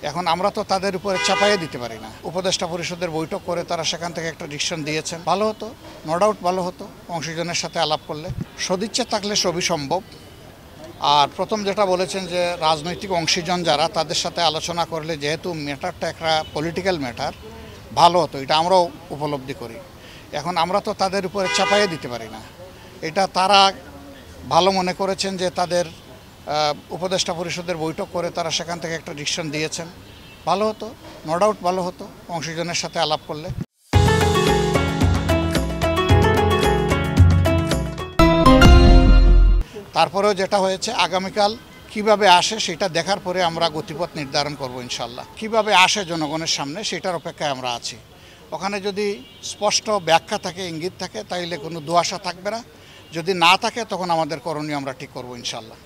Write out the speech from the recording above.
এখন আমরা তো তাদের উপরে চাপাইয়ে দিতে পারি না। উপদেষ্টা পরিষদের বৈঠক করে তারা সেখান থেকে একটা ডিসিশন দিয়েছেন, ভালো হতো, নো ডাউট ভালো হতো অংশীজনের সাথে আলাপ করলে। সদিচ্ছা থাকলে সবই সম্ভব। আর প্রথম যেটা বলেছেন যে রাজনৈতিক অংশীজন যারা, তাদের সাথে আলোচনা করলে যেহেতু ম্যাটারটা একটা পলিটিক্যাল ম্যাটার, ভালো হতো, এটা আমরাও উপলব্ধি করি। এখন আমরা তো তাদের উপরে চাপাইয়ে দিতে পারি না। এটা তারা ভালো মনে করেছেন যে তাদের উপদেষ্টা পরিষদের বৈঠক করে তারা সেখান থেকে একটা ডিসিশন দিয়েছেন, ভালো হতো, নো ডাউট ভালো হতো অংশীজনের সাথে আলাপ করলে। তারপরেও যেটা হয়েছে, আগামীকাল কিভাবে আসে সেটা দেখার পরে আমরা গতিপথ নির্ধারণ করব ইনশাল্লাহ। কিভাবে আসে জনগণের সামনে সেটার অপেক্ষায় আমরা আছি। ওখানে যদি স্পষ্ট ব্যাখ্যা থাকে, ইঙ্গিত থাকে, তাইলে কোনো দুয়াশা থাকবে না। যদি না থাকে তখন আমাদের করণীয় আমরা ঠিক করব ইনশাল্লাহ।